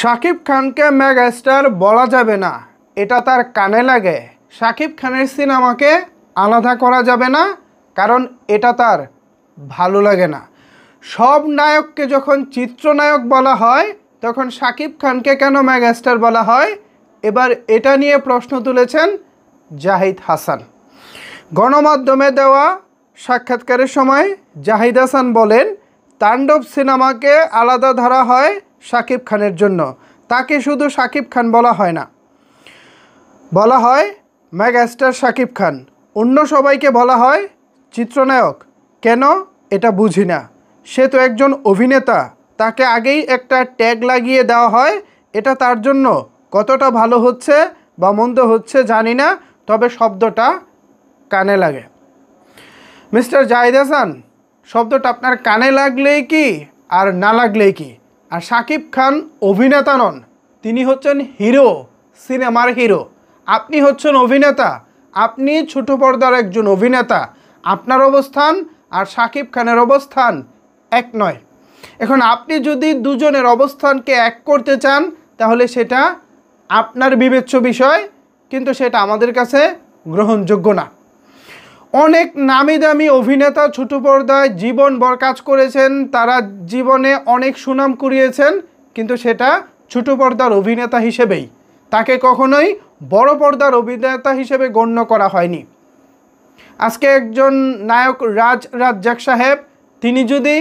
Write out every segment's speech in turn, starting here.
শাকিব খানকে মেগাস্টার বলা যাবে না, এটা তার কানে লাগে। শাকিব খানের সিনেমাকে আলাদা করা যাবে না, কারণ এটা তার ভালো লাগে না। সব নায়ককে যখন চিত্রনায়ক বলা হয়, তখন শাকিব খানকে কেন মেগাস্টার বলা হয়? এবার এটা নিয়ে প্রশ্ন তুলেছেন জাহিদ হাসান। গণমাধ্যমে দেওয়া সাক্ষাৎকারের সময় জাহিদ হাসান বলেন, তাণ্ডব সিনেমাকে আলাদা ধরা হয় শাকিব খানের জন্য, তাকে শুধু শাকিব খান বলা হয় না, বলা হয় মেগাস্টার শাকিব খান। অন্য সবাইকে বলা হয় চিত্রনায়ক। কেন? এটা বুঝি না। সে তো একজন অভিনেতা, তাকে আগেই একটা ট্যাগ লাগিয়ে দেওয়া হয়। এটা তার জন্য কতটা ভালো হচ্ছে বা মন্দ হচ্ছে জানি না, তবে শব্দটা কানে লাগে। মিস্টার জাহিদ হাসান, শব্দটা আপনার কানে লাগলেই কি আর না লাগলেই কি? আর শাকিব খান অভিনেতা নন, তিনি হচ্ছেন হিরো, সিনেমার হিরো। আপনি হচ্ছেন অভিনেতা, আপনি ছোট পর্দার একজন অভিনেতা। আপনার অবস্থান আর শাকিব খানের অবস্থান এক নয়। এখন আপনি যদি দুজনের অবস্থানকে এক করতে চান, তাহলে সেটা আপনার বিবেচ্য বিষয়, কিন্তু সেটা আমাদের কাছে গ্রহণযোগ্য না। অনেক নামি দামি অভিনেতা ছোট পর্দায় জীবনভর কাজ করেছেন, তারা জীবনে অনেক সুনাম কুড়িয়েছেন, কিন্তু সেটা ছোট পর্দার অভিনেতা হিসেবেই। তাকে কখনোই বড় পর্দার অভিনেতা হিসেবে গণ্য করা হয়নি। আজকে একজন নায়ক রাজ্জাক সাহেব, তিনি যদি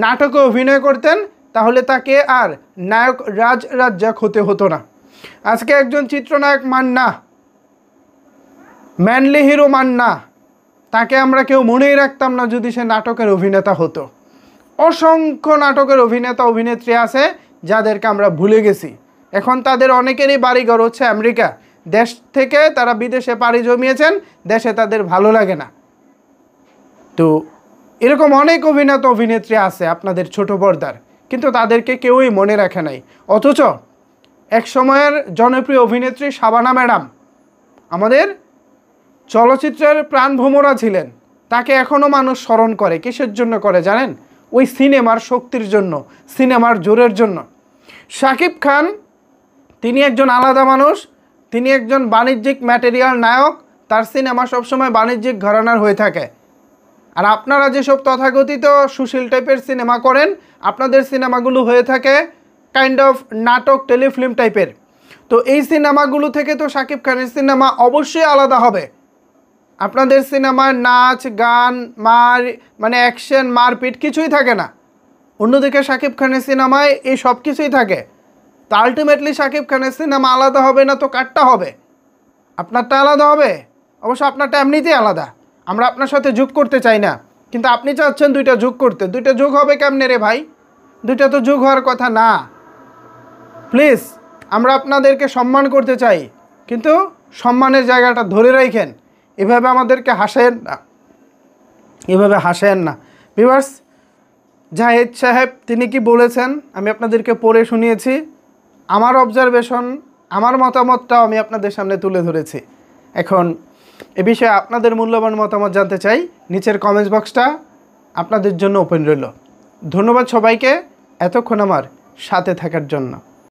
নাটকে অভিনয় করতেন, তাহলে তাকে আর নায়ক রাজ্জাক হতে হতো না। আজকে একজন চিত্রনায়ক মান্না, ম্যানলি হিরো মান্না, তাকে আমরা কেউ মনেই রাখতাম না যদি সে নাটকের অভিনেতা হতো। অসংখ্য নাটকের অভিনেতা অভিনেত্রী আছে যাদেরকে আমরা ভুলে গেছি। এখন তাদের অনেকেরই বাড়িঘর হচ্ছে আমেরিকা, দেশ থেকে তারা বিদেশে পাড়ি জমিয়েছেন, দেশে তাদের ভালো লাগে না। তো এরকম অনেক অভিনেতা অভিনেত্রী আছে আপনাদের ছোট পর্দার, কিন্তু তাদেরকে কেউই মনে রাখে নাই। অথচ এক সময়ের জনপ্রিয় অভিনেত্রী শাবানা ম্যাডাম আমাদের চলচ্চিত্রের প্রাণভ্রমরা ছিলেন। তাকে এখনও মানুষ স্মরণ করে। কিসের জন্য করে জানেন? ওই সিনেমার শক্তির জন্য, সিনেমার জোরের জন্য। শাকিব খান, তিনি একজন আলাদা মানুষ, তিনি একজন বাণিজ্যিক ম্যাটেরিয়াল নায়ক, তার সিনেমা সবসময় বাণিজ্যিক ঘরানার হয়ে থাকে। আর আপনারা যেসব তথাকথিত সুশীল টাইপের সিনেমা করেন, আপনাদের সিনেমাগুলো হয়ে থাকে কাইন্ড অফ নাটক, টেলিফিল্ম টাইপের। তো এই সিনেমাগুলো থেকে তো শাকিব খানের সিনেমা অবশ্যই আলাদা হবে। আপনাদের সিনেমায় নাচ গান মানে অ্যাকশন মারপিট কিছুই থাকে না। অন্যদিকে শাকিব খানের সিনেমায় এই সব কিছুই থাকে। তো আলটিমেটলি শাকিব খানের সিনেমা আলাদা হবে না তো কাটটা হবে? আপনারটা আলাদা হবে। অবশ্য আপনারটা এমনিতেই আলাদা, আমরা আপনার সাথে যোগ করতে চাই না, কিন্তু আপনি চাচ্ছেন দুইটা যোগ করতে। দুইটা যোগ হবে কেমনে রে ভাই? দুইটা তো যোগ হওয়ার কথা না। প্লিজ, আমরা আপনাদেরকে সম্মান করতে চাই, কিন্তু সম্মানের জায়গাটা ধরে রাখেন। এভাবে আমাদেরকে হাসেন না, এভাবে হাসেন না। ভিউয়ার্স, জাহিদ সাহেব তিনি কি বলেছেন আমি আপনাদেরকে পড়ে শুনিয়েছি। আমার অবজারভেশন, আমার মতামতটাও আমি আপনাদের সামনে তুলে ধরেছি। এখন এ বিষয়ে আপনাদের মূল্যবান মতামত জানতে চাই। নিচের কমেন্টস বক্সটা আপনাদের জন্য ওপেন রইল। ধন্যবাদ সবাইকে এতক্ষণ আমার সাথে থাকার জন্য।